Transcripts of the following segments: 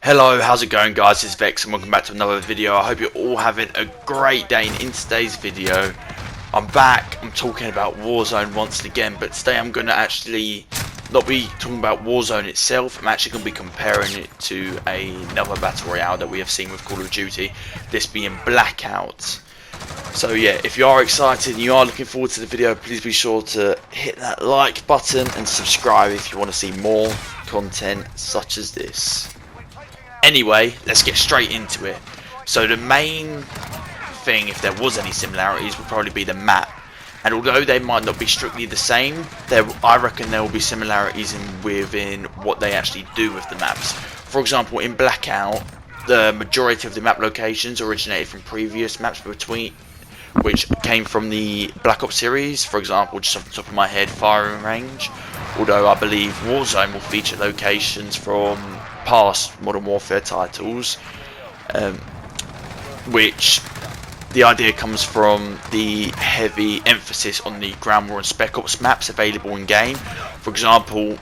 Hello, how's it going guys? It's Vex and welcome back to another video. I hope you're all having a great day, and in today's video I'm back. I'm talking about Warzone once again, but today I'm going to actually not be talking about Warzone itself. I'm actually going to be comparing it to another Battle Royale that we have seen with Call of Duty, this being Blackout. So yeah, if you are excited and you are looking forward to the video, please be sure to hit that like button and subscribe if you want to see more content such as this. Anyway, let's get straight into it. So the main thing, if there was any similarities, would probably be the map. And although they might not be strictly the same, I reckon there will be similarities within what they actually do with the maps. For example, in Blackout, the majority of the map locations originated from previous maps which came from the Black Ops series. For example, just off the top of my head, firing range. Although I believe Warzone will feature locations from past Modern Warfare titles, which the idea comes from the heavy emphasis on the ground war and Spec Ops maps available in game. For example,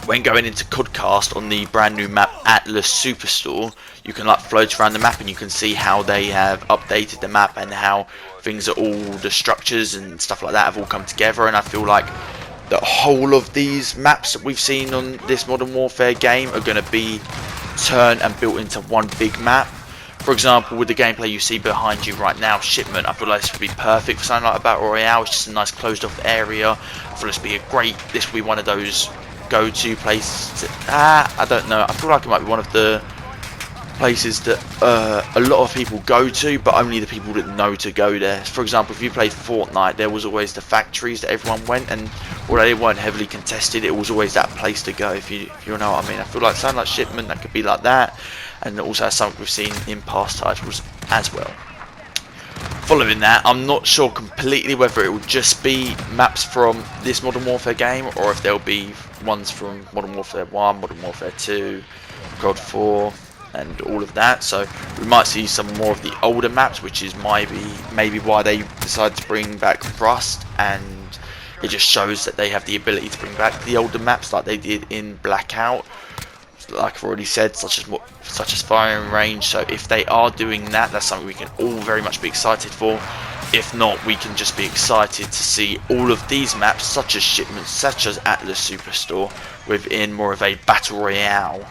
when going into Codcast on the brand new map Atlas Superstore, you can float around the map and you can see how they have updated the map and how things are all, the structures and stuff like that have all come together. And I feel like the whole of these maps that we've seen on this Modern Warfare game are going to be turned and built into one big map. For example, with the gameplay you see behind you right now, Shipment, I feel like this would be perfect for something like a Battle Royale. It's just a nice closed off area. I feel this would be one of those go-to places. I don't know, I feel like it might be one of the places that a lot of people go to, but only the people that know to go there. For example, if you played Fortnite, there was always the factories that everyone went, and although they weren't heavily contested, it was always that place to go, if you know what I mean. I feel like something like Shipment, that could be like that, and also something we've seen in past titles as well. Following that, I'm not sure completely whether it will just be maps from this Modern Warfare game, or if there'll be ones from Modern Warfare 1, Modern Warfare 2, COD 4, and all of that. So we might see some more of the older maps, which is maybe why they decided to bring back Rust, and it just shows that they have the ability to bring back the older maps like they did in Blackout, like I've already said, such as firing range. So if they are doing that, that's something we can all very much be excited for. If not, we can just be excited to see all of these maps, such as Shipment, such as Atlas Superstore, within more of a Battle Royale,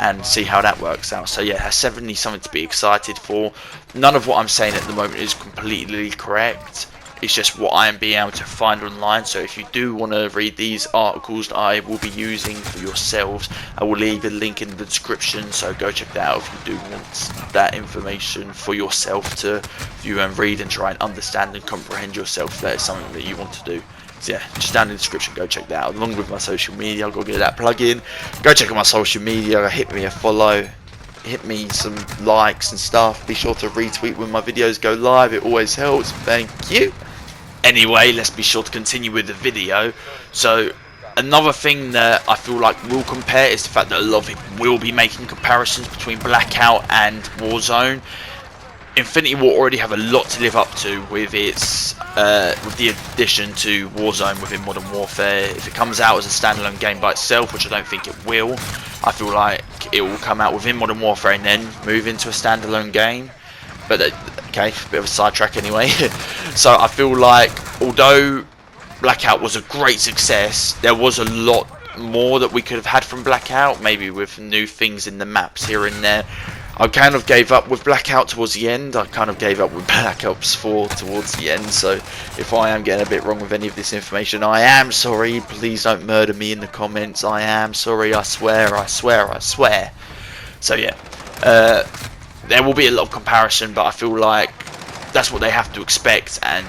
and see how that works out. So yeah, that's definitely something to be excited for. None of what I'm saying at the moment is completely correct. It's just what I am being able to find online. So if you do want to read these articles that I will be using for yourselves, I will leave a link in the description, so go check that out if you do want that information for yourself to view and read and try and understand and comprehend yourself. If that is something that you want to do. So yeah, just down in the description, go check that out, along with my social media. I'll go get that plug in. Go check out my social media, hit me a follow, hit me some likes and stuff. Be sure to retweet when my videos go live, it always helps. Thank you. Anyway, let's be sure to continue with the video. So another thing that I feel like will compare is the fact that a lot of people will be making comparisons between Blackout and Warzone. Infinity War already have a lot to live up to with its with the addition to Warzone within Modern Warfare. If it comes out as a standalone game by itself, which I don't think it will, I feel like it will come out within Modern Warfare and then move into a standalone game. But okay, a bit of a sidetrack anyway. So I feel like although Blackout was a great success, there was a lot more that we could have had from Blackout, maybe with new things in the maps here and there. I kind of gave up with Blackout towards the end. I kind of gave up with Black Ops 4 towards the end. So if I am getting a bit wrong with any of this information, I am sorry. Please don't murder me in the comments. I am sorry. I swear. I swear. I swear. So yeah, there will be a lot of comparison, but I feel like that's what they have to expect. And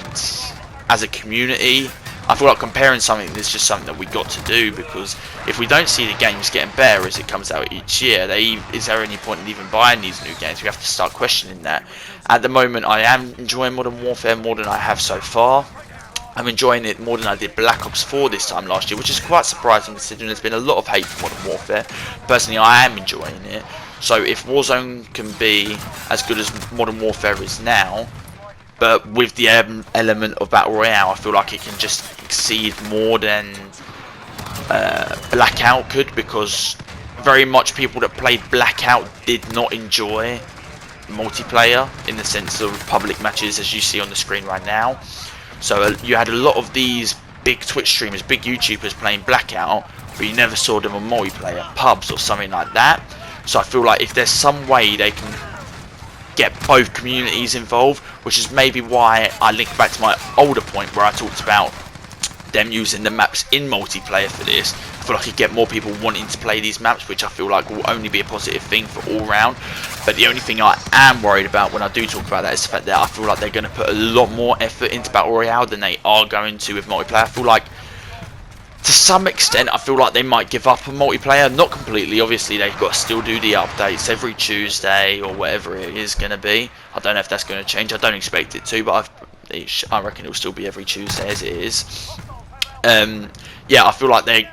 as a community, I feel like comparing something is just something that we got to do, because if we don't see the games getting better as it comes out each year, is there any point in even buying these new games? We have to start questioning that. At the moment, I am enjoying Modern Warfare more than I have so far. I'm enjoying it more than I did Black Ops 4 this time last year, which is quite surprising considering there's been a lot of hate for Modern Warfare. Personally, I am enjoying it. So if Warzone can be as good as Modern Warfare is now, but with the element of Battle Royale, I feel like it can just exceed more than Blackout could, because very much people that played Blackout did not enjoy multiplayer in the sense of public matches as you see on the screen right now. So you had a lot of these big Twitch streamers, big YouTubers playing Blackout, but you never saw them on multiplayer, pubs or something like that. So I feel like if there's some way they can get both communities involved, which is maybe why I link back to my older point where I talked about them using the maps in multiplayer for this. I feel like you get more people wanting to play these maps, which I feel like will only be a positive thing for all round. But the only thing I am worried about when I do talk about that is the fact that I feel like they're going to put a lot more effort into Battle Royale than they are going to with multiplayer. I feel like to some extent I feel like they might give up on multiplayer, not completely, obviously they've got to still do the updates every Tuesday or whatever it is going to be. I don't know if that's going to change, I don't expect it to, but I reckon it will still be every Tuesday as it is. Yeah, I feel like they're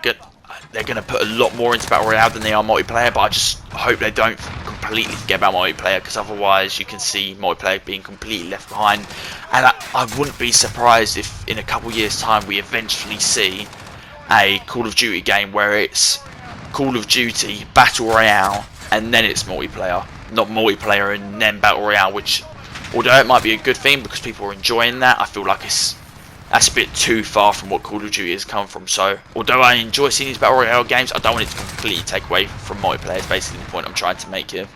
going to put a lot more into Battle Royale than they are multiplayer, but I just hope they don't completely forget about multiplayer, because otherwise you can see multiplayer being completely left behind. And I wouldn't be surprised if in a couple years time we eventually see a Call of Duty game where it's Call of Duty Battle Royale and then it's multiplayer, not multiplayer and then Battle Royale, which, although it might be a good thing because people are enjoying that, I feel like that's a bit too far from what Call of Duty has come from. So although I enjoy seeing these Battle Royale games, I don't want it to completely take away from multiplayer. It's basically the point I'm trying to make here.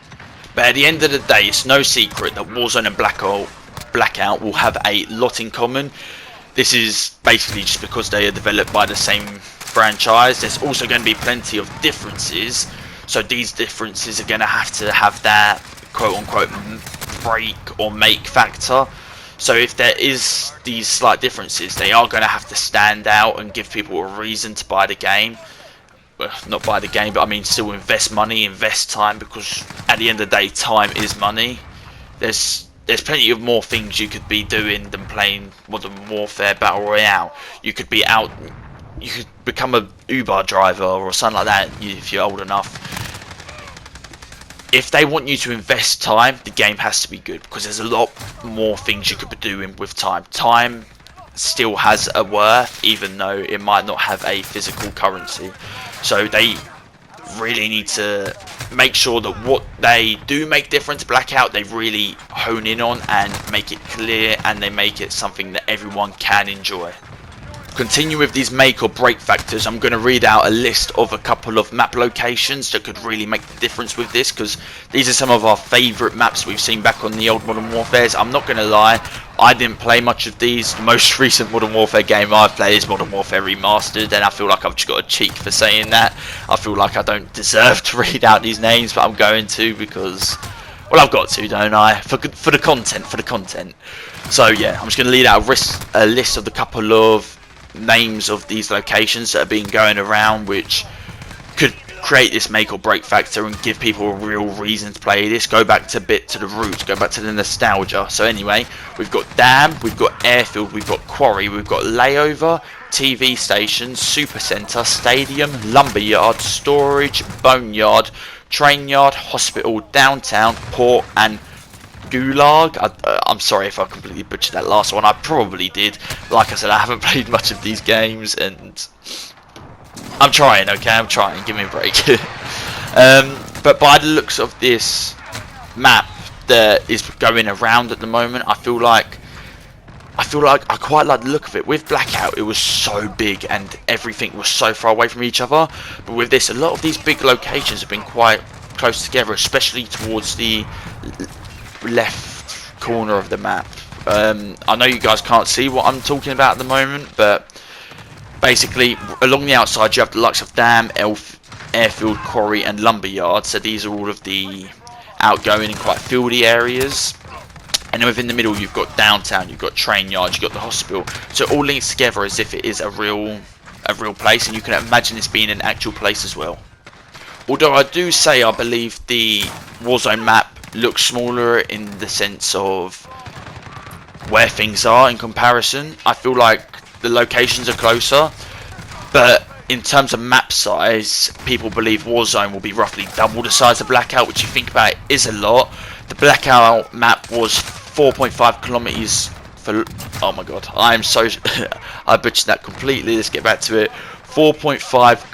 But at the end of the day, it's no secret that Warzone and Blackout will have a lot in common. This is basically just because they are developed by the same franchise. There's also going to be plenty of differences, so these differences are going to have that quote-unquote break or make factor. So if there is these slight differences, they are going to have to stand out and give people a reason to buy the game. Well, not buy the game, but I mean still invest money, invest time, because at the end of the day, time is money. There's plenty of more things you could be doing than playing Modern Warfare Battle Royale. You could be out, you could become a Uber driver or something like that if you're old enough. If they want you to invest time, the game has to be good, because there's a lot more things you could be doing with time. Time still has a worth, even though it might not have a physical currency. So they really need to make sure that what they do make different to Blackout, they really hone in on and make it clear, and they make it something that everyone can enjoy. Continue with these make or break factors. I'm going to read out a list of a couple of map locations that could really make the difference with this, because these are some of our favourite maps we've seen back on the old Modern Warfares. I'm not going to lie, I didn't play much of these. The most recent Modern Warfare game I've played is Modern Warfare Remastered, and I feel like I've just got a cheek for saying that. I feel like I don't deserve to read out these names, but I'm going to, because, well, I've got to, don't I? For the content. So yeah, I'm just going to lead out a list of the couple of names of these locations that have been going around, which could create this make or break factor and give people a real reason to play this. Go back to the roots, go back to the nostalgia. So anyway, we've got Dam, we've got Airfield, we've got Quarry, we've got Layover, TV Station, Supercentre, Stadium, Lumberyard, Storage, Boneyard, Train Yard, Hospital, Downtown, Port and Gulag. I'm sorry if I completely butchered that last one. I probably did. Like I said, I haven't played much of these games, and I'm trying. Okay, I'm trying. Give me a break. But by the looks of this map that is going around at the moment, I feel like I quite like the look of it. With Blackout, it was so big and everything was so far away from each other. But with this, a lot of these big locations have been quite close together, especially towards the left corner of the map. I know you guys can't see what I'm talking about at the moment, but basically along the outside you have the likes of Dam, Airfield, Quarry and Lumberyard. So these are all of the outgoing and quite fieldy areas. And then within the middle you've got Downtown, you've got Train Yard, you've got the Hospital. So it all links together as if it is a real place, and you can imagine this being an actual place as well. Although I do say I believe the Warzone map looks smaller in the sense of where things are in comparison. I feel like the locations are closer, but in terms of map size, people believe Warzone will be roughly double the size of Blackout, which you think about it is a lot. The Blackout map was 4.5 kilometers for, oh my god, I'm so I butchered that completely. Let's get back to it. 4.5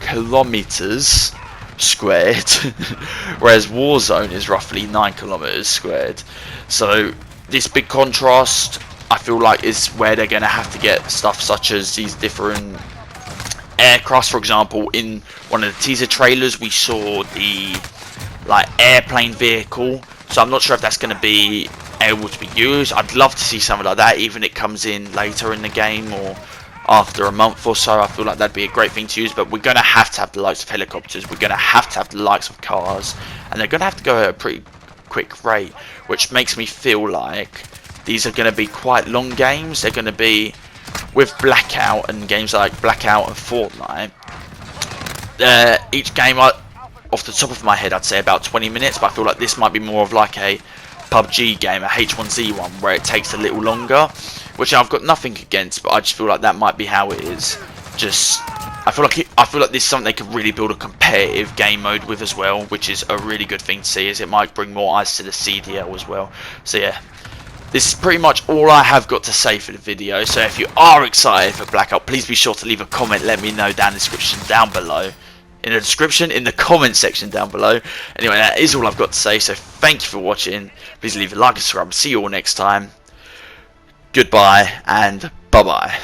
kilometers squared, whereas Warzone is roughly 9 kilometers squared. So this big contrast, I feel like, is where they're going to have to get stuff such as these different aircrafts. For example, in one of the teaser trailers we saw the airplane vehicle, so I'm not sure if that's going to be able to be used. I'd love to see something like that, even if it comes in later in the game or after a month or so. I feel like that'd be a great thing to use, but we're going to have the likes of helicopters, we're going to have the likes of cars, and they're going to have to go at a pretty quick rate, which makes me feel like these are going to be quite long games. They're going to be, with Blackout and games like Blackout and Fortnite, each game, off the top of my head, I'd say about 20 minutes, but I feel like this might be more of like a PUBG game, a H1Z1, where it takes a little longer, which I've got nothing against, but I just feel like that might be how it is. I feel like this is something they could really build a competitive game mode with as well, which is a really good thing to see, as it might bring more eyes to the CDL as well. So yeah, this is pretty much all I have got to say for the video. So if you are excited for Blackout, please be sure to leave a comment, let me know down in the description down below. In the comment section down below. Anyway, that is all I've got to say, so thank you for watching. Please leave a like and subscribe. See you all next time. Goodbye and bye bye.